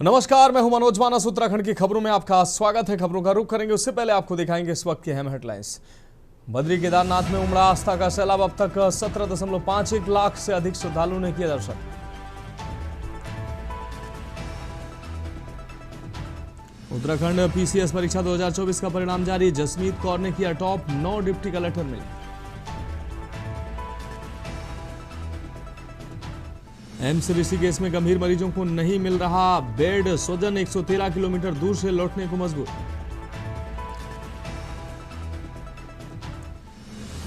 नमस्कार, मैं हूं मनोज मानस। उत्तराखंड की खबरों में आपका स्वागत है। खबरों का रुख करेंगे उससे पहले आपको दिखाएंगे इस वक्त की अहम हेडलाइंस। बद्री केदारनाथ में उमड़ा आस्था का सैलाब। अब तक 17.51 लाख से अधिक श्रद्धालुओं ने किया दर्शन। उत्तराखंड पीसीएस परीक्षा 2024 का परिणाम जारी। जसमीत कौर ने किया टॉप, 9 डिप्टी कलेक्टर मिले। एम्स ऋषिकेश में गंभीर मरीजों को नहीं मिल रहा बेड। स्वजन 113 किलोमीटर दूर से लौटने को मजबूर।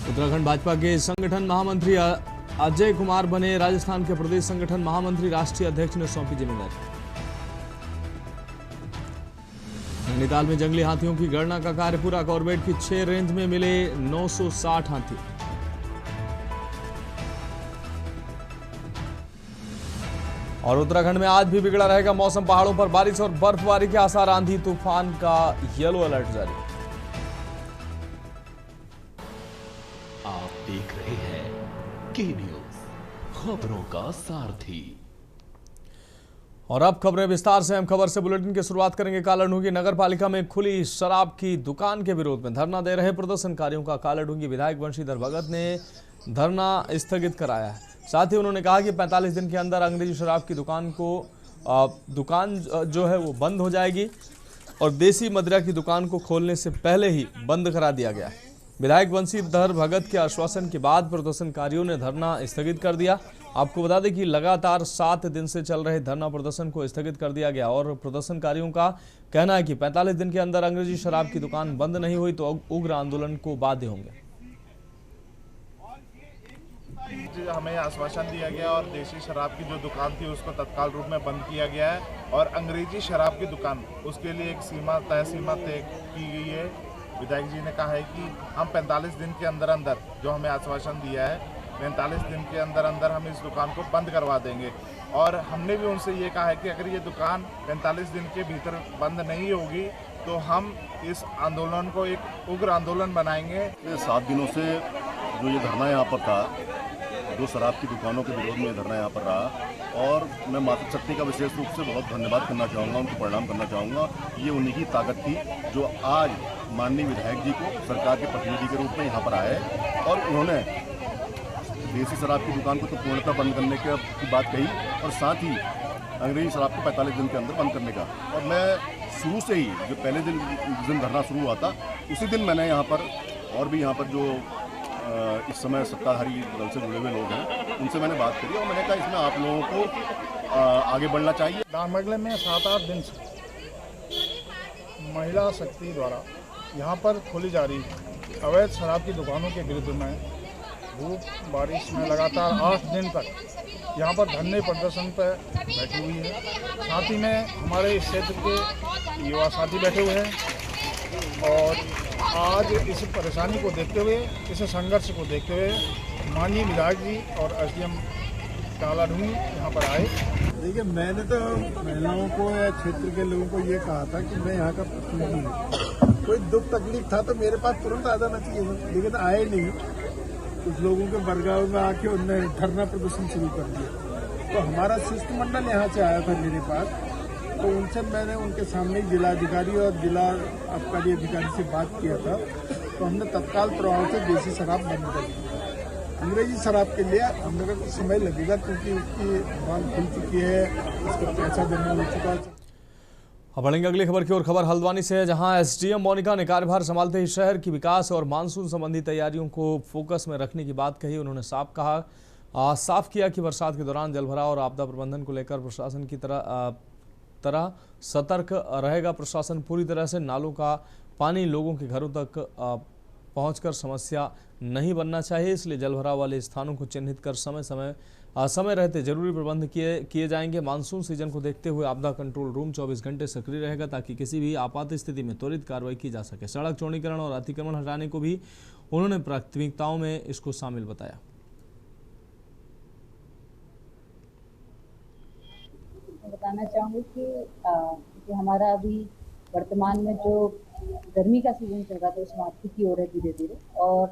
उत्तराखंड भाजपा के संगठन महामंत्री अजय कुमार बने राजस्थान के प्रदेश संगठन महामंत्री। राष्ट्रीय अध्यक्ष ने सौंपी जिम्मेदारी। नैनीताल में जंगली हाथियों की गणना का कार्य पूरा। कॉर्बेट की 6 रेंज में मिले 960 हाथी। और उत्तराखंड में आज भी बिगड़ा रहेगा मौसम। पहाड़ों पर बारिश और बर्फबारी के आसार। आंधी तूफान का येलो अलर्ट जारी। आप देख रहे हैं के न्यूज, खबरों का सारथी। और अब खबरें विस्तार से। हम खबर से बुलेटिन की शुरुआत करेंगे। कालाढूंगी नगर पालिका में खुली शराब की दुकान के विरोध में धरना दे रहे प्रदर्शनकारियों का कालाढूंगी विधायक वंशीधर भगत ने धरना स्थगित कराया है। साथ ही उन्होंने कहा कि 45 दिन के अंदर अंग्रेजी शराब की दुकान जो है वो बंद हो जाएगी और देसी मदिरा की दुकान को खोलने से पहले ही बंद करा दिया गया है। विधायक वंशीधर भगत के आश्वासन के बाद प्रदर्शनकारियों ने धरना स्थगित कर दिया। आपको बता दें कि लगातार 7 दिन से चल रहे धरना प्रदर्शन को स्थगित कर दिया गया और प्रदर्शनकारियों का कहना है कि 45 दिन के अंदर अंग्रेजी शराब की दुकान बंद नहीं हुई तो उग्र आंदोलन को बाध्य होंगे। हमें आश्वासन दिया गया और देसी शराब की जो दुकान थी उसको तत्काल रूप में बंद किया गया है और अंग्रेजी शराब की दुकान उसके लिए एक तय सीमा तय की गई है। विधायक जी ने कहा है कि हम 45 दिन के अंदर अंदर जो हमें आश्वासन दिया है 45 दिन के अंदर अंदर हम इस दुकान को बंद करवा देंगे। और हमने भी उनसे ये कहा है कि अगर ये दुकान 45 दिन के भीतर बंद नहीं होगी तो हम इस आंदोलन को एक उग्र आंदोलन बनाएंगे। 7 दिनों से जो ये धरना यहाँ पर था, 2 शराब की दुकानों के विरोध में धरना यहाँ पर रहा और मैं मातृशक्ति का विशेष रूप से बहुत धन्यवाद करना चाहूँगा, उनको प्रणाम करना चाहूँगा। ये उन्हीं की ताकत थी जो आज माननीय विधायक जी को सरकार के प्रतिनिधि के रूप में यहाँ पर आए और उन्होंने देसी शराब की दुकान को तो पूर्णतः बंद करने की बात कही और साथ ही अंग्रेजी शराब को 45 दिन के अंदर बंद करने का। और मैं शुरू से ही जो पहले दिन धरना शुरू हुआ था उसी दिन मैंने यहाँ पर और भी यहाँ पर जो इस समय सत्ताधारी दल से जुड़े हुए लोग हैं उनसे मैंने बात करी और मैंने कहा इसमें आप लोगों को आगे बढ़ना चाहिए। दामगले में 7-8 दिन से महिला शक्ति द्वारा यहाँ पर खोली जा रही अवैध शराब की दुकानों के विरुद्ध में धूप बारिश में लगातार 8 दिन तक यहाँ पर धरने प्रदर्शन पर बैठी हुई है। साथ ही में हमारे इस क्षेत्र के युवा साथी बैठे हुए हैं और आज इस परेशानी को देखते हुए, इस संघर्ष को देखते हुए माननीय विधायक जी और एसडीएम कालाढूंगी यहाँ पर आए। देखिए, मैंने तो महिलाओं को या क्षेत्र के लोगों को ये कहा था कि मैं यहाँ का प्रतिनिधि हूँ, कोई दुख तकलीफ था तो मेरे पास तुरंत आ जाना चाहिए, लेकिन आए नहीं। कुछ लोगों के बरगाव में आके उन्होंने धरना प्रदर्शन शुरू कर दिया। तो हमारा शिष्टमंडल यहाँ से आया था मेरे पास, तो उनसे मैंने उनके सामने जिलाधिकारी और जिला आबकारी अधिकारी से बात किया था। तो हमने तत्काल प्रभाव से देसी शराब बंद कर दी। अंग्रेजी शराब के लिए हमने कहा कुछ समय लगेगा क्योंकि उसकी मांग खुल चुकी है, उसका पैसा देना हो चुका है। अब बढ़ेंगे अगली खबर की ओर। खबर हल्द्वानी से है जहां एसडीएम मोनिका ने कार्यभार संभालते ही शहर की विकास और मानसून संबंधी तैयारियों को फोकस में रखने की बात कही। उन्होंने साफ किया कि बरसात के दौरान जलभराव और आपदा प्रबंधन को लेकर प्रशासन की तरह सतर्क रहेगा। प्रशासन पूरी तरह से नालों का पानी लोगों के घरों तक पहुंचकर समस्या नहीं बनना चाहिए, इसलिए जलभराव वाले स्थानों को चिन्हित कर समय रहते जरूरी प्रबंध किए जाएंगे। मानसून सीजन को देखते हुए आपदा कंट्रोल रूम 24 घंटे सक्रिय रहेगा ताकि किसी भी आपात स्थिति में त्वरित कार्रवाई की जा सके। सड़क चौड़ीकरण और अतिक्रमण हटाने को भी उन्होंने प्राथमिकताओं में इसको शामिल बताया। बताना चाहूँगी कि हमारा अभी वर्तमान में जो गर्मी का सीजन चल रहा था उस समाप्ति की ओर है धीरे धीरे, और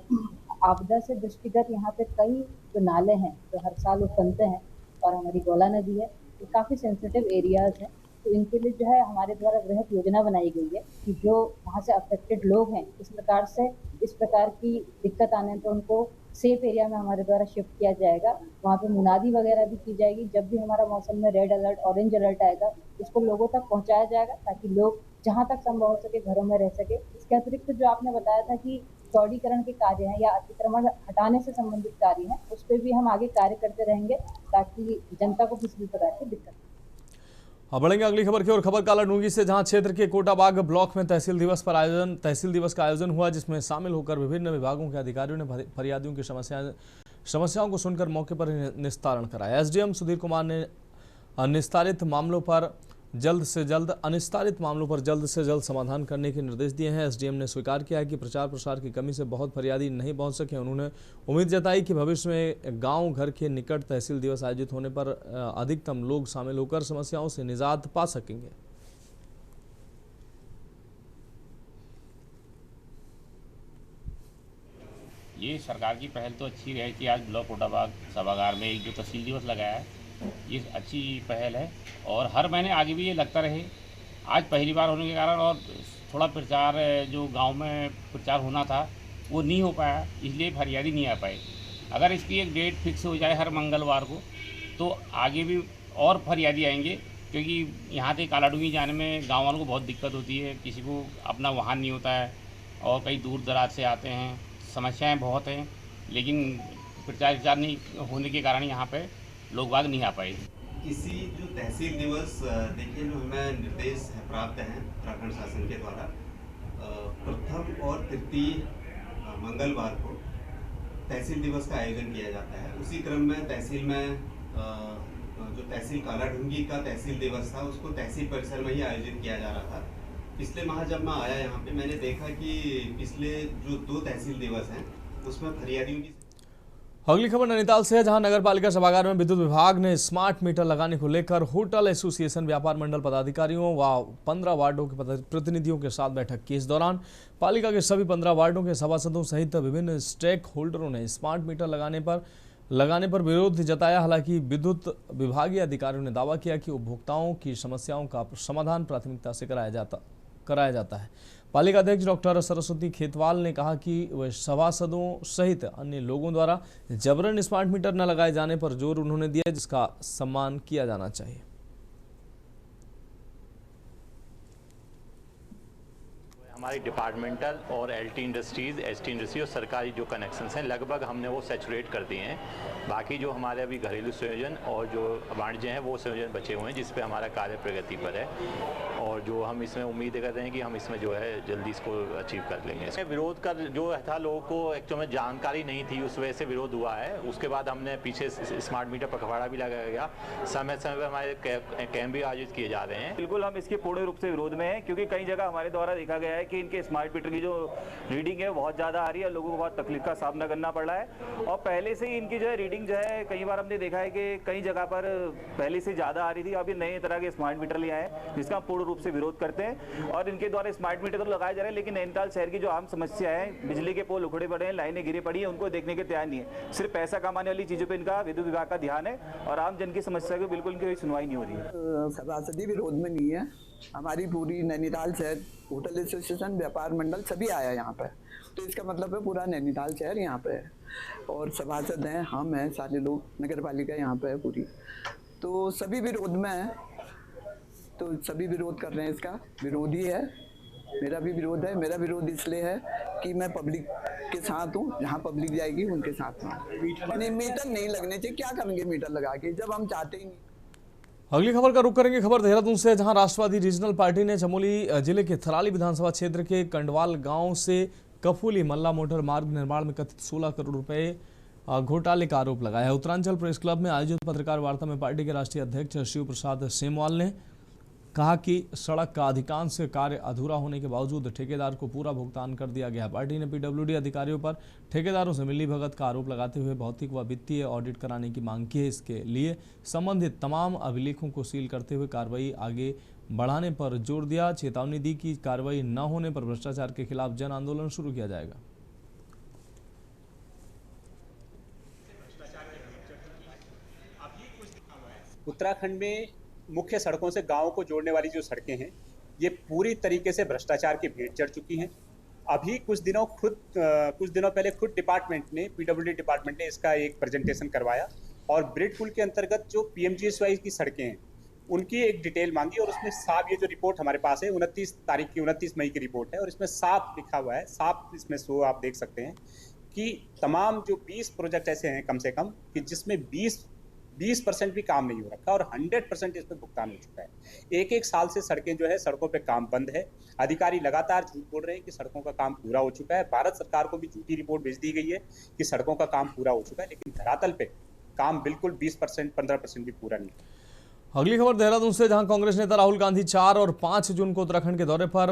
आपदा से दृष्टिगत यहाँ पे कई जो नाले हैं जो हर साल उफनते हैं और हमारी गौला नदी है, ये काफ़ी सेंसिटिव एरियाज हैं तो इनके लिए जो है हमारे द्वारा वृहद योजना बनाई गई है कि जो वहाँ से अफेक्टेड लोग हैं इस प्रकार की दिक्कत आने पर उनको सेफ एरिया में हमारे द्वारा शिफ्ट किया जाएगा। वहाँ पे मुनादी वगैरह भी की जाएगी। जब भी हमारा मौसम में रेड अलर्ट, ऑरेंज अलर्ट आएगा, उसको लोगों तक पहुँचाया जाएगा ताकि लोग जहाँ तक संभव हो सके घरों में रह सके। इसके अतिरिक्त जो आपने बताया था कि चौड़ीकरण के कार्य हैं या अतिक्रमण हटाने से संबंधित कार्य हैं, उस पर भी हम आगे कार्य करते रहेंगे ताकि जनता को किसी भी प्रकार की दिक्कत। अब बढ़ेंगे अगली खबर की ओर। खबर कालाडूंगी से, जहां क्षेत्र के कोटाबाग ब्लॉक में तहसील दिवस का आयोजन हुआ, जिसमें शामिल होकर विभिन्न विभागों के अधिकारियों ने फरियादियों की समस्याओं को सुनकर मौके पर निस्तारण कराया। एसडीएम सुधीर कुमार ने अनिस्तारित मामलों पर जल्द से जल्द समाधान करने के निर्देश दिए हैं। एसडीएम ने स्वीकार किया है कि प्रचार प्रसार की कमी से बहुत फरियादी नहीं पहुंच सके। उन्होंने उम्मीद जताई कि भविष्य में गांव घर के निकट तहसील दिवस आयोजित होने पर अधिकतम लोग शामिल होकर समस्याओं से निजात पा सकेंगे। ये सरकार की पहल तो अच्छी रही कि आज ब्लॉक कोटाबाग सभागार में एक जो तहसील दिवस लगाया है, ये अच्छी पहल है और हर महीने आगे भी ये लगता रहे। आज पहली बार होने के कारण और थोड़ा प्रचार जो गांव में प्रचार होना था वो नहीं हो पाया, इसलिए फरियादी नहीं आ पाए। अगर इसकी एक डेट फिक्स हो जाए हर मंगलवार को तो आगे भी और फरियादी आएंगे, क्योंकि यहाँ से कालाडूंगी जाने में गाँव वालों को बहुत दिक्कत होती है। किसी को अपना वाहन नहीं होता है और कई दूर दराज से आते हैं, समस्याएँ बहुत हैं, लेकिन प्रचार नहीं होने के कारण यहाँ पे लोग बाग नहीं आ पाए। किसी जो तहसील दिवस देखिए जो हमें निर्देश प्राप्त हैं उत्तराखंड शासन के द्वारा, प्रथम और तृतीय मंगलवार को तहसील दिवस का आयोजन किया जाता है। उसी क्रम में तहसील में जो तहसील कालाडूंगी का तहसील दिवस था उसको तहसील परिसर में ही आयोजित किया जा रहा था। पिछले माह जब मैं आया यहाँ पे मैंने देखा कि पिछले जो 2 तहसील दिवस हैं उसमें फरियादियों की। अगली खबर नैनीताल से है, जहां नगर पालिका सभागार में विद्युत विभाग ने स्मार्ट मीटर लगाने को लेकर होटल एसोसिएशन व्यापार मंडल पदाधिकारियों व 15 वार्डों के प्रतिनिधियों के साथ बैठक की। इस दौरान पालिका के सभी 15 वार्डों के सभासदों सहित विभिन्न स्टेक होल्डरों ने स्मार्ट मीटर लगाने पर विरोध जताया। हालांकि विद्युत विभागीय अधिकारियों ने दावा किया कि उपभोक्ताओं की समस्याओं का समाधान प्राथमिकता से कराया जाता है। पालिका अध्यक्ष डॉक्टर सरस्वती खेतवाल ने कहा कि वह सभासदों सहित अन्य लोगों द्वारा जबरन स्मार्ट मीटर न लगाए जाने पर जोर उन्होंने दिया, जिसका सम्मान किया जाना चाहिए। हमारी डिपार्टमेंटल और एलटी इंडस्ट्रीज़, एसटी इंडस्ट्री और सरकारी जो कनेक्शंस हैं लगभग हमने वो सैचुरेट कर दिए हैं। बाकी जो हमारे अभी घरेलू संयोजन और जो वाणिज्य हैं वो संयोजन बचे हुए हैं, जिस पे हमारा कार्य प्रगति पर है और जो हम इसमें उम्मीद कर रहे हैं कि हम इसमें जो है जल्दी इसको अचीव कर लेंगे। इसमें विरोध का जो था, लोगों को एक्चुअली में जानकारी नहीं थी, उस वजह से विरोध हुआ है। उसके बाद हमने पीछे स्मार्ट मीटर पखवाड़ा भी लगाया गया। समय समय पर हमारे कैंप भी आयोजित किए जा रहे हैं। बिल्कुल हम इसके पूर्ण रूप से विरोध में हैं, क्योंकि कई जगह हमारे द्वारा देखा गया है कि इनके स्मार्ट मीटर की जो रीडिंग है बहुत ज़्यादा आ रही है, लोगों को बहुत तकलीफ का सामना करना पड़ रहा है। और पहले से ही इनकी जो है रीडिंग जो है कई बार हमने देखा है कि कई जगह पर पहले से ज़्यादा आ रही थी। अभी नए तरह के स्मार्ट मीटर ले आए हैं जिसका हम पूर्ण रूप से विरोध करते हैं और इनके द्वारा स्मार्ट मीटर तो लगाए जा रहे हैं, लेकिन नैनीताल शहर की जो आम समस्या है, बिजली के पोल उखड़े पड़े हैं, लाइनें गिरी पड़ी हैं, उनको देखने के तैयार नहीं है। सिर्फ पैसा कमाने वाली चीज़ों पर इनका विद्युत विभाग का ध्यान है और आम जन की समस्या को बिल्कुल इनकी सुनवाई नहीं हो रही है। सभासदी विरोध में नहीं है, हमारी पूरी नैनीताल शहर होटल एसोसिएशन व्यापार मंडल सभी आया यहाँ पे, तो इसका मतलब है पूरा नैनीताल शहर यहाँ पे है और सभासद हैं, हम हैं, सारे लोग, नगर पालिका यहाँ पे है पूरी, तो सभी विरोध में है, तो सभी विरोध कर रहे हैं। इसका विरोध ही है, मेरा भी विरोध है। मेरा विरोध इसलिए है कि मैं पब्लिक के साथ हूँ, जहाँ पब्लिक जाएगी उनके साथ हूँ। मीटर नहीं लगने चाहिए, क्या करेंगे मीटर लगा के जब हम चाहते ही नहीं। अगली खबर का रुख करेंगे खबर देहरादून से, जहां राष्ट्रवादी रीजनल पार्टी ने चमोली जिले के थराली विधानसभा क्षेत्र के कंडवाल गांव से कफूली मल्ला मोटर मार्ग निर्माण में कथित 16 करोड़ रुपए घोटाले का आरोप लगाया है। उत्तरांचल प्रेस क्लब में आयोजित पत्रकार वार्ता में पार्टी के राष्ट्रीय अध्यक्ष शिव प्रसाद सेमवाल ने कहा कि सड़क का अधिकांश कार्य अधूरा होने के बावजूद ठेकेदार को पूरा भुगतान कर दिया गया। पार्टी ने पीडब्ल्यूडी अधिकारियों पर ठेकेदारों से मिलीभगत का आरोप लगाते हुए भौतिक व वित्तीय ऑडिट कराने की मांग की है। इसके लिए संबंधित तमाम अभिलेखों को सील करते हुए कार्रवाई आगे बढ़ाने पर जोर दिया। चेतावनी दी कि कार्रवाई न होने पर भ्रष्टाचार के खिलाफ जन आंदोलन शुरू किया जाएगा। उत्तराखंड में मुख्य सड़कों से गाँव को जोड़ने वाली जो सड़कें हैं ये पूरी तरीके से भ्रष्टाचार की भेंट चढ़ चुकी हैं। अभी कुछ दिनों पहले खुद डिपार्टमेंट ने, पीडब्ल्यूडी डिपार्टमेंट ने इसका एक प्रेजेंटेशन करवाया और ब्रिड पुल के अंतर्गत जो पीएमजीएसवाई की सड़कें हैं उनकी एक डिटेल मांगी और उसमें साफ, ये जो रिपोर्ट हमारे पास है 29 मई की रिपोर्ट है और इसमें साफ लिखा हुआ है, साफ इसमें शो आप देख सकते हैं कि तमाम जो 20 प्रोजेक्ट ऐसे हैं कम से कम कि जिसमें 20% भी काम नहीं हो रखा और 100% इस पर भुगतान हो चुका है। एक साल से सड़कें जो है, सड़कों पे काम बंद है। अधिकारी लगातार झूठ बोल रहे हैं कि सड़कों का काम पूरा हो चुका है। भारत सरकार को भी झूठी रिपोर्ट भेज दी गई है कि सड़कों का काम पूरा हो चुका है, लेकिन धरातल पे काम बिल्कुल 20%, 15% भी पूरा नहीं। अगली खबर देहरादून से, जहां कांग्रेस नेता राहुल गांधी 4 और 5 जून को उत्तराखंड के दौरे पर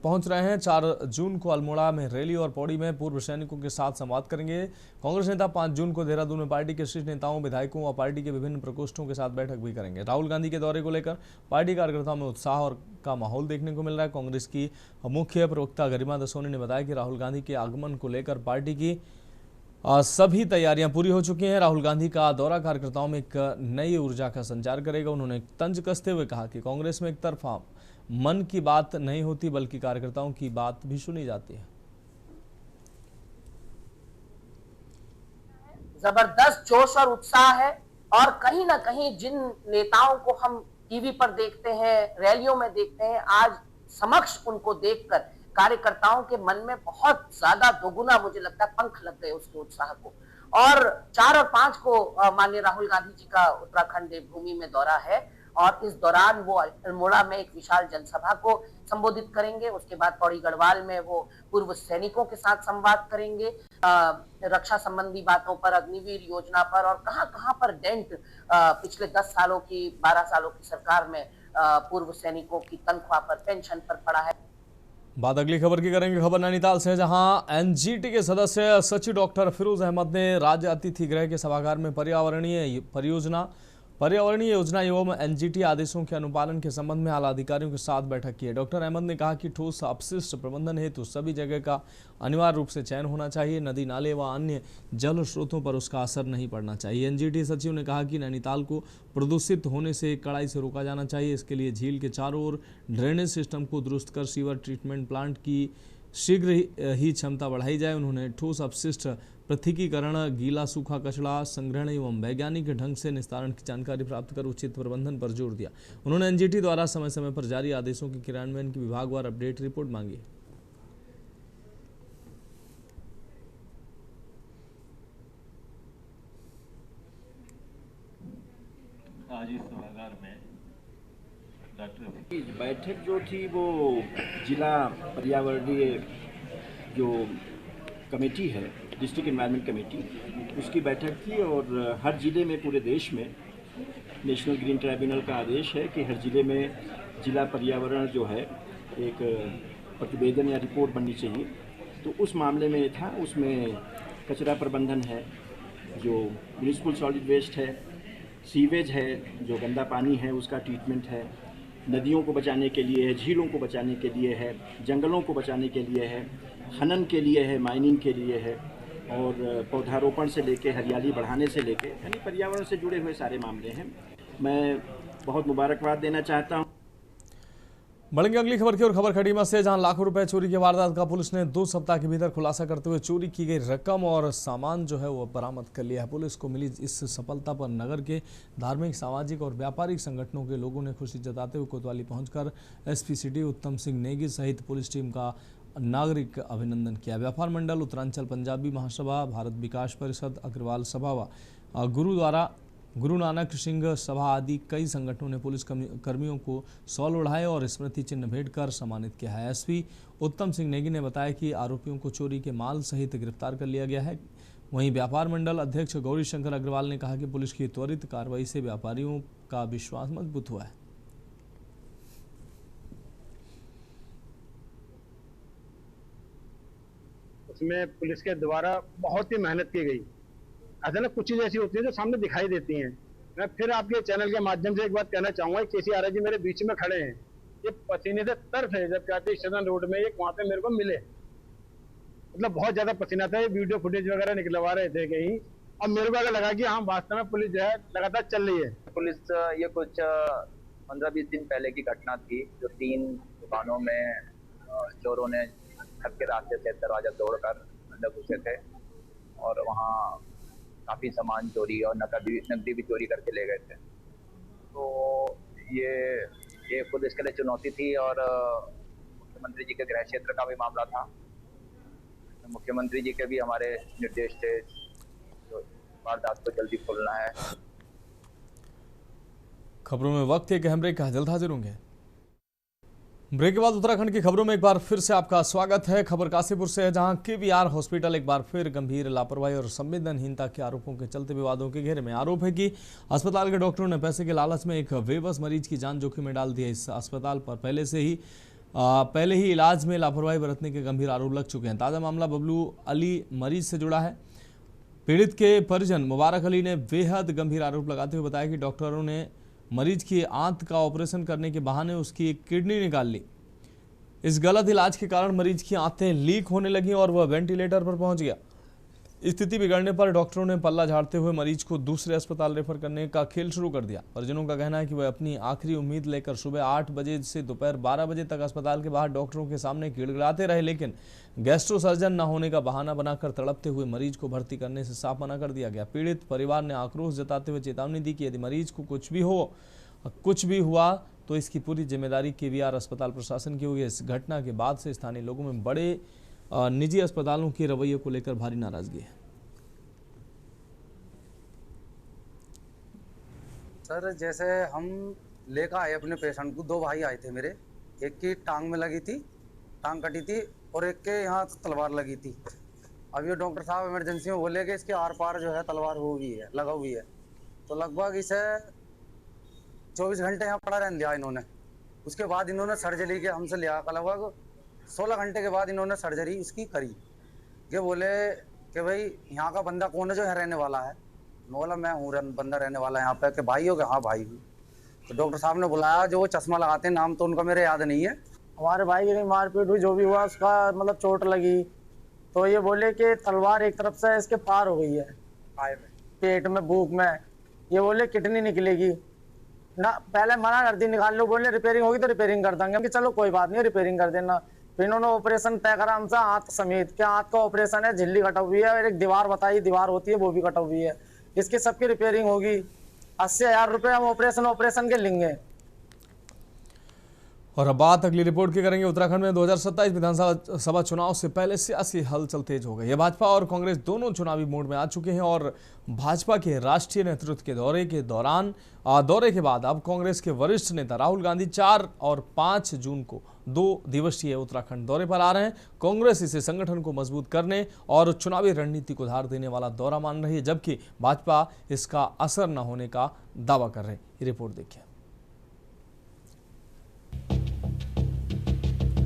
पहुंच रहे हैं। 4 जून को अल्मोड़ा में रैली और पौड़ी में पूर्व सैनिकों के साथ संवाद करेंगे। कांग्रेस नेता 5 जून को देहरादून में पार्टी के शीर्ष नेताओं, विधायकों और पार्टी के विभिन्न प्रकोष्ठों के साथ बैठक भी करेंगे। राहुल गांधी के दौरे को लेकर पार्टी कार्यकर्ताओं में उत्साह और का माहौल देखने को मिल रहा है। कांग्रेस की मुख्य प्रवक्ता गरिमा दसोनी ने बताया कि राहुल गांधी के आगमन को लेकर पार्टी की सभी तैयारियां पूरी हो चुकी हैं। राहुल गांधी का दौरा कार्यकर्ताओं में एक नई ऊर्जा का संचार करेगा। उन्होंने तंज कसते हुए कहा कि कांग्रेस में एक तरफा मन की बात नहीं होती बल्कि कार्यकर्ताओं की बात भी सुनी जाती है। जबरदस्त जोश और उत्साह है और कहीं ना कहीं जिन नेताओं को हम टीवी पर देखते हैं, रैलियों में देखते हैं, आज समक्ष उनको देखकर कार्यकर्ताओं के मन में बहुत ज्यादा दोगुना मुझे लगता है पंख लग गए उसके उत्साह को। और 4 और 5 को माननीय राहुल गांधी जी का उत्तराखंड देवभूमि में दौरा है और इस दौरान वो अल्मोड़ा में एक विशाल जनसभा को संबोधित करेंगे। उसके बाद पौड़ी गढ़वाल में वो पूर्व सैनिकों के साथ संवाद करेंगे, रक्षा संबंधी बातों पर, अग्निवीर योजना पर और कहां पर डेंट पिछले 10 सालों की, 12 सालों की सरकार में पूर्व सैनिकों की तनख्वाह पर, पेंशन पर पड़ा है। बात अगली खबर की करेंगे। खबर नैनीताल से, जहां एनजीटी के सदस्य सचिव डॉक्टर फिरोज अहमद ने राज्य अतिथि गृह के सभागार में पर्यावरणीय योजना एवं एनजीटी आदेशों के अनुपालन के संबंध में आला अधिकारियों के साथ बैठक की है। डॉक्टर अहमद ने कहा कि ठोस अपशिष्ट प्रबंधन हेतु सभी जगह का अनिवार्य रूप से चयन होना चाहिए। नदी, नाले व अन्य जल स्रोतों पर उसका असर नहीं पड़ना चाहिए। एनजीटी सचिव ने कहा कि नैनीताल को प्रदूषित होने से कड़ाई से रोका जाना चाहिए। इसके लिए झील के चारों ओर ड्रेनेज सिस्टम को दुरुस्त कर सीवर ट्रीटमेंट प्लांट की शीघ्र ही क्षमता बढ़ाई जाए। उन्होंने ठोस अपशिष्ट पृथकीकरण, गीला सूखा कचरा संग्रहण एवं वैज्ञानिक ढंग से निस्तारण की जानकारी प्राप्त कर उचित प्रबंधन पर जोर दिया। उन्होंने एनजीटी द्वारा समय समय पर जारी आदेशों के क्रियान्वयन की विभागवार अपडेट रिपोर्ट मांगी। आज इस सभागार में डॉक्टर बैठक जो थी वो जिला पर्यावरणीय जो कमेटी है, डिस्ट्रिक्ट एनवायरनमेंट कमेटी, उसकी बैठक थी और हर ज़िले में, पूरे देश में नेशनल ग्रीन ट्राइब्यूनल का आदेश है कि हर ज़िले में जिला पर्यावरण जो है एक प्रतिवेदन या रिपोर्ट बननी चाहिए। तो उस मामले में था, उसमें कचरा प्रबंधन है, जो म्यूनिसिपल सॉलिड वेस्ट है, सीवेज है, जो गंदा पानी है उसका ट्रीटमेंट है, नदियों को बचाने के लिए है, झीलों को बचाने के लिए है, जंगलों को बचाने के लिए है, खनन के लिए है, माइनिंग के लिए है और पौधारोपण से लेके हरियाली बढ़ाने से लेके, यानी पर्यावरण से जुड़े हुए सारे मामले हैं। मैं बहुत मुबारकबाद देना चाहता हूँ। बढ़ेंगे अगली खबर की और। खबर खटीमा से, जहां लाखों रुपए चोरी की वारदात का पुलिस ने 2 सप्ताह के भीतर खुलासा करते हुए चोरी की गई रकम और सामान जो है वो बरामद कर लिया है। पुलिस को मिली इस सफलता पर नगर के धार्मिक, सामाजिक और व्यापारिक संगठनों के लोगों ने खुशी जताते हुए कोतवाली पहुंचकर एसपी सिटी उत्तम सिंह नेगी सहित पुलिस टीम का नागरिक अभिनंदन किया। व्यापार मंडल, उत्तरांचल पंजाबी महासभा, भारत विकास परिषद, अग्रवाल सभा व गुरुद्वारा गुरु नानक सिंह सभा आदि कई संगठनों ने पुलिस कर्मियों को शॉल ओढ़ाए और स्मृति चिन्ह भेंट कर सम्मानित किया है। एसपी उत्तम सिंह नेगी ने बताया कि आरोपियों को चोरी के माल सहित गिरफ्तार कर लिया गया है। वहीं व्यापार मंडल अध्यक्ष गौरी शंकर अग्रवाल ने कहा कि पुलिस की त्वरित कार्रवाई से व्यापारियों का विश्वास मजबूत हुआ है। उसमें पुलिस के द्वारा बहुत ही मेहनत की गई। ऐसा ना, कुछ चीज़ ऐसी होती है जो सामने दिखाई देती हैं। मैं फिर आपके चैनल के माध्यम से एक बात कहना चाहूँगा, केसी आर्य जी मेरे बीच में खड़े हैं, ये पसीने से तर्फ है। जब कहते स्टेशन रोड में एक वहाँ पे मेरे को मिले, मतलब बहुत ज़्यादा पसीना था। ये वीडियो फुटेज वगैरह निकलवा रहे थे कहीं, और मेरे को अगर लगा कि हाँ वास्तव में पुलिस जो है लगातार चल रही है। पुलिस ये कुछ 15-20 दिन पहले की घटना थी, जो 3 दुकानों में चोरों ने घर के रास्ते से दरवाजा तोड़कर अंदर घुसे थे और वहाँ काफ़ी सामान चोरी और नकदी भी चोरी करके ले गए थे। तो ये पुलिस के लिए चुनौती थी और मुख्यमंत्री जी के गृह क्षेत्र का भी मामला था। मुख्यमंत्री जी के भी हमारे निर्देश थे तो वारदात को जल्दी खोलना है। खबरों में वक्त एक अहम ब्रेक का, जल्द हाजिर होंगे। ब्रेक के बाद उत्तराखंड की खबरों में एक बार फिर से आपका स्वागत है। खबर काशीपुर से है, जहां केवीआर हॉस्पिटल एक बार फिर गंभीर लापरवाही और संवेदनहीनता के आरोपों के चलते विवादों के घेरे में। आरोप है कि अस्पताल के डॉक्टरों ने पैसे के लालच में एक बेबस मरीज की जान जोखिम में डाल दी है। इस अस्पताल पर पहले ही इलाज में लापरवाही बरतने के गंभीर आरोप लग चुके हैं। ताज़ा मामला बबलू अली मरीज से जुड़ा है। पीड़ित के परिजन मुबारक अली ने बेहद गंभीर आरोप लगाते हुए बताया कि डॉक्टरों ने मरीज की आंत का ऑपरेशन करने के बहाने उसकी एक किडनी निकाल ली। इस गलत इलाज के कारण मरीज की आंतें लीक होने लगी और वह वेंटिलेटर पर पहुंच गया। स्थिति बिगड़ने पर डॉक्टरों ने पल्ला झाड़ते हुए मरीज को दूसरे अस्पताल रेफर करने का खेल शुरू कर दिया। परिजनों का कहना है कि वह अपनी आखिरी उम्मीद लेकर सुबह 8 बजे से दोपहर 12 बजे तक अस्पताल के बाहर डॉक्टरों के सामने गिड़गिड़ाते रहे, लेकिन गैस्ट्रो सर्जन न होने का बहाना बनाकर तड़पते हुए मरीज को भर्ती करने से साफ मना कर दिया गया। पीड़ित परिवार ने आक्रोश जताते हुए चेतावनी दी कि यदि मरीज को कुछ भी हुआ तो इसकी पूरी जिम्मेदारी केवीआर अस्पताल प्रशासन की होगी। इस घटना के बाद से स्थानीय लोगों में बड़े निजी अस्पतालों के रवैये को लेकर भारी नाराजगी है। सर, जैसे हम लेकर आए अपने पेशेंट को, 2 भाई आए थे मेरे, एक की टांग में लगी थी, टांग कटी थी, और एक के यहाँ तलवार लगी थी। अब ये डॉक्टर साहब इमरजेंसी में बोले कि इसके आर पार जो है तलवार लगा हुई है। तो लगभग इसे 24 घंटे यहाँ पड़ा रहने दिया इन्होंने। उसके बाद इन्होंने सर्जरी के हमसे लिया, लगभग 16 घंटे के बाद इन्होंने सर्जरी उसकी करी। ये बोले कि भाई यहाँ का बंदा कौन है जो यहाँ रहने वाला है? मैं बोला मैं हूँ बंदा रहने वाला यहाँ पे। कि भाई हो गया? हाँ भाई हूँ। तो डॉक्टर साहब ने बुलाया, जो वो चश्मा लगाते हैं, नाम तो उनका मेरे याद नहीं है। हमारे भाई की मारपीट हुई, जो भी हुआ उसका मतलब चोट लगी। तो ये बोले कि तलवार एक तरफ से इसके पार हो गई है, पेट में, भूख में। ये बोले किडनी निकलेगी ना, पहले मना कर दी निकाल लो, बोले रिपेयरिंग होगी तो रिपेयरिंग कर देंगे। कि चलो कोई बात नहीं, रिपेयरिंग कर देना। फिर इन्होंने ऑपरेशन तय करा हमसे, आंत समेत के आंत का ऑपरेशन है, झिल्ली कटा हुई है और एक दीवार बताई, दीवार होती है वो भी कटा हुई है। इसकी सबकी रिपेयरिंग होगी। 80,000 रुपये हम ऑपरेशन के लेंगे। और अब बात अगली रिपोर्ट की करेंगे। उत्तराखंड में 2027 विधानसभा चुनाव से पहले सियासी हलचल तेज हो गई है। भाजपा और कांग्रेस दोनों चुनावी मोड में आ चुके हैं और भाजपा के राष्ट्रीय नेतृत्व के दौरे के बाद अब कांग्रेस के वरिष्ठ नेता राहुल गांधी 4 और 5 जून को 2 दिवसीय उत्तराखंड दौरे पर आ रहे हैं। कांग्रेस इसे संगठन को मजबूत करने और चुनावी रणनीति को धार देने वाला दौरा मान रही है, जबकि भाजपा इसका असर न होने का दावा कर रहे हैं। ये रिपोर्ट देखिए।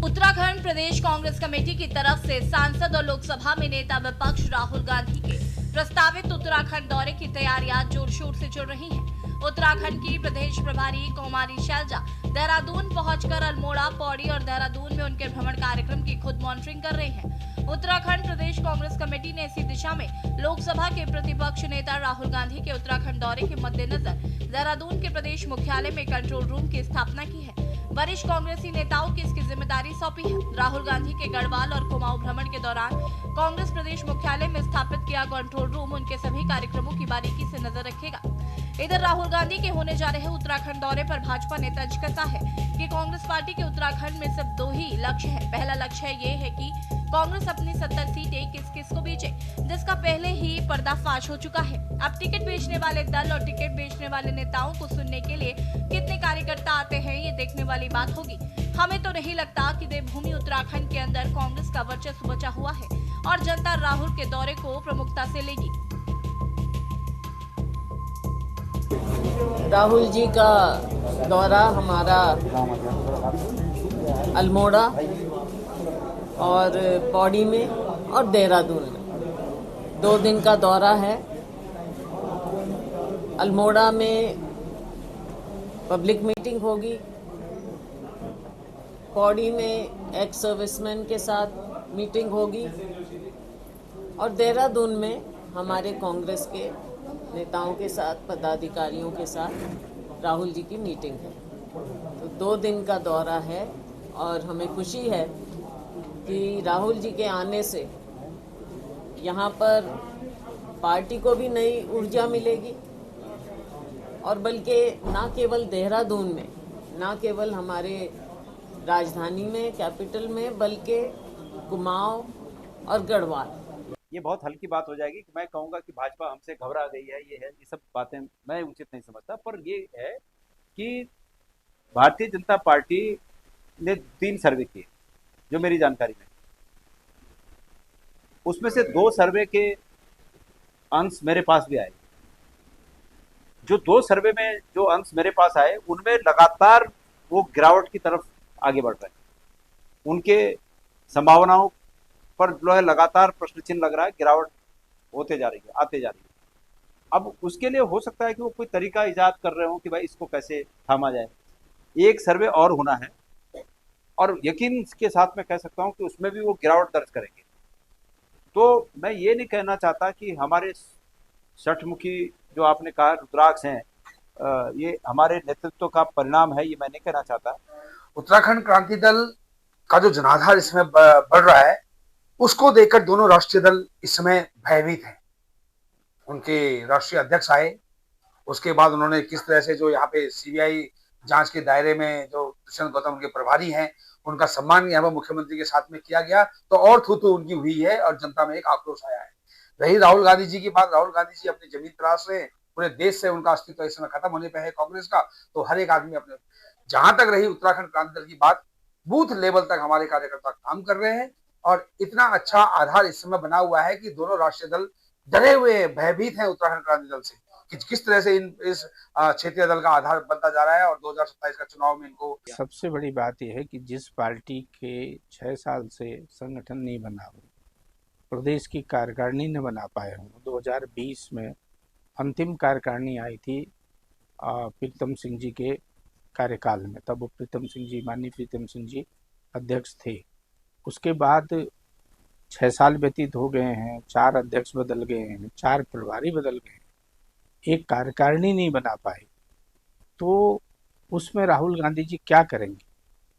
उत्तराखंड प्रदेश कांग्रेस कमेटी की तरफ से सांसद और लोकसभा में नेता विपक्ष राहुल गांधी के प्रस्तावित उत्तराखंड दौरे की तैयारियां जोर शोर से चल रही हैं। उत्तराखंड की प्रदेश प्रभारी कुमारी शैलजा देहरादून पहुंचकर अल्मोड़ा, पौड़ी और देहरादून में उनके भ्रमण कार्यक्रम की खुद मॉनिटरिंग कर रहे हैं। उत्तराखंड प्रदेश कांग्रेस कमेटी ने इसी दिशा में लोकसभा के प्रतिपक्ष नेता राहुल गांधी के उत्तराखंड दौरे के मद्देनजर देहरादून के प्रदेश मुख्यालय में कंट्रोल रूम की स्थापना की है। वरिष्ठ कांग्रेसी नेताओं की इसकी जिम्मेदारी सौंपी है। राहुल गांधी के गढ़वाल और कुमाऊं भ्रमण के दौरान कांग्रेस प्रदेश मुख्यालय में स्थापित किया कंट्रोल रूम उनके सभी कार्यक्रमों की बारीकी से नजर रखेगा। इधर राहुल गांधी के होने जा रहे उत्तराखंड दौरे पर भाजपा ने तर्ज कसा है कि कांग्रेस पार्टी के उत्तराखंड में सिर्फ 2 ही लक्ष्य है। पहला लक्ष्य ये है कि कांग्रेस अपनी 70 सीटें किस को बेचे, जिसका पहले ही पर्दाफाश हो चुका है। अब टिकट बेचने वाले दल और टिकट बेचने वाले नेताओं को सुनने के लिए कितने कार्यकर्ता आते हैं, ये देखने वाली बात होगी। हमें तो नहीं लगता कि देवभूमि उत्तराखंड के अंदर कांग्रेस का वर्चस्व बचा हुआ है और जनता राहुल के दौरे को प्रमुखता से लेगी। राहुल जी का दौरा हमारा अल्मोड़ा और पौड़ी में और देहरादून में 2 दिन का दौरा है। अल्मोड़ा में पब्लिक मीटिंग होगी, पौड़ी में एक्स सर्विसमैन के साथ मीटिंग होगी और देहरादून में हमारे कांग्रेस के नेताओं के साथ, पदाधिकारियों के साथ राहुल जी की मीटिंग है। तो 2 दिन का दौरा है और हमें खुशी है कि राहुल जी के आने से यहाँ पर पार्टी को भी नई ऊर्जा मिलेगी और बल्कि ना केवल देहरादून में, ना केवल हमारे राजधानी में, कैपिटल में, बल्कि कुमाऊं और गढ़वाल। ये बहुत हल्की बात हो जाएगी कि मैं कहूँगा कि भाजपा हमसे घबरा गई है, ये सब बातें मैं उचित नहीं समझता। पर ये है कि भारतीय जनता पार्टी ने 3 सर्वे किए जो मेरी जानकारी में, उसमें से 2 सर्वे के अंश मेरे पास भी आए। जो 2 सर्वे में जो अंश मेरे पास आए उनमें लगातार वो गिरावट की तरफ आगे बढ़ रहे हैं। उनके संभावनाओं पर जो है लगातार प्रश्न चिन्ह लग रहा है, गिरावट होते जा रही है, आते जा रही है। अब उसके लिए हो सकता है कि वो कोई तरीका इजाद कर रहे हो कि भाई इसको कैसे थामा जाए। एक सर्वे और होना है और यकीन के साथ मैं कह सकता हूं कि उसमें भी वो गिरावट दर्ज करेंगे। तो मैं ये नहीं कहना चाहता कि हमारे षटमुखी जो आपने कहा रुद्राक्ष हैं, ये हमारे नेतृत्व का परिणाम है, ये मैं नहीं कहना चाहता। उत्तराखंड क्रांति दल का जो जनाधार इसमें बढ़ रहा है, उसको देखकर दोनों राष्ट्रीय दल इस समय भयभीत हैं। उनके राष्ट्रीय अध्यक्ष आए, उसके बाद उन्होंने किस तरह से जो यहाँ पे सीबीआई जांच के दायरे में जो दुष्यंत गौतम उनके प्रभारी हैं, उनका सम्मान यहाँ पर मुख्यमंत्री के साथ में किया गया, तो और थू उनकी हुई है और जनता में एक आक्रोश आया है। रही राहुल गांधी जी की बात, राहुल गांधी जी अपनी जमीन तराश रहे, पूरे देश से उनका अस्तित्व इस समय खत्म होने पे है कांग्रेस का। तो हर एक आदमी अपने, जहां तक रही उत्तराखंड क्रांति दल की बात, बूथ लेवल तक हमारे कार्यकर्ता काम कर रहे हैं और इतना अच्छा आधार इस समय बना हुआ है कि दोनों राष्ट्रीय दल डरे हुए हैं, भयभीत हैं उत्तराखंड क्रांति दल से कि किस तरह से इस क्षेत्रीय दल का आधार बनता जा रहा है और 2027 का चुनाव में इनको। सबसे बड़ी बात यह है कि जिस पार्टी के 6 साल से संगठन नहीं बना हो, प्रदेश की कार्यकारिणी न बना पाए हों। 2020 में अंतिम कार्यकारिणी आई थी प्रीतम सिंह जी के कार्यकाल में, तब प्रीतम सिंह जी, माननीय प्रीतम सिंह जी अध्यक्ष थे। उसके बाद 6 साल व्यतीत हो गए हैं, 4 अध्यक्ष बदल गए हैं, 4 प्रभारी बदल गए हैं, एक कार्यकारिणी नहीं बना पाए। तो उसमें राहुल गांधी जी क्या करेंगे?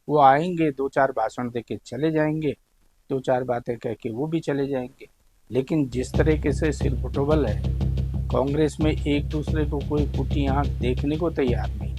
वो आएंगे, 2-4 भाषण देके चले जाएंगे, 2-4 बातें कह के वो भी चले जाएंगे। लेकिन जिस तरीके से सिरपुटोबल है कांग्रेस में, एक दूसरे को कोई फूटी आंख देखने को तैयार नहीं।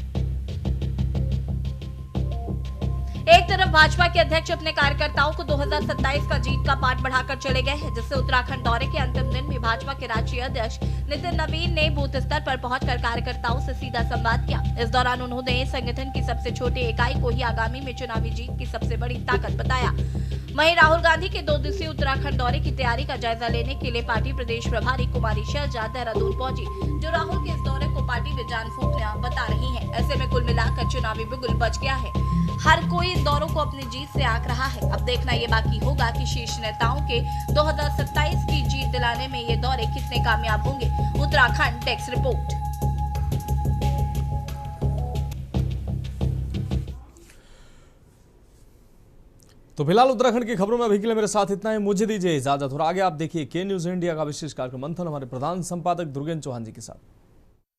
एक तरफ भाजपा के अध्यक्ष अपने कार्यकर्ताओं को 2027 का जीत का पाठ बढ़ाकर चले गए हैं, जिससे उत्तराखंड दौरे के अंतिम दिन में भाजपा के राष्ट्रीय अध्यक्ष नितिन नवीन ने बूथ स्तर पर पहुंचकर कार्यकर्ताओं से सीधा संवाद किया। इस दौरान उन्होंने संगठन की सबसे छोटी इकाई को ही आगामी में चुनावी जीत की सबसे बड़ी ताकत बताया। वहीं राहुल गांधी के 2 दिवसीय उत्तराखंड दौरे की तैयारी का जायजा लेने के लिए पार्टी प्रदेश प्रभारी कुमारी शैलजा देहरादून पहुंची, जो राहुल के इस दौरे को पार्टी में जान फूंकना बता रही है। ऐसे में कुल मिलाकर चुनावी बिगुल बच गया है। हर कोई इन दौरों को अपनी जीत से आंक रहा है। अब देखना ये बाकी होगा कि शीर्ष नेताओं के 2027 की जीत दिलाने में ये दौरे कितने कामयाब होंगे। Uttarakhand desk report. तो फिलहाल उत्तराखंड की खबरों में अभी के लिए मेरे साथ इतना है। मुझे दीजिए इजाजत और आगे आप देखिए के न्यूज इंडिया का विशेष कार्यक्रम मंथन हमारे प्रधान संपादक दुर्गेन चौहान जी के साथ।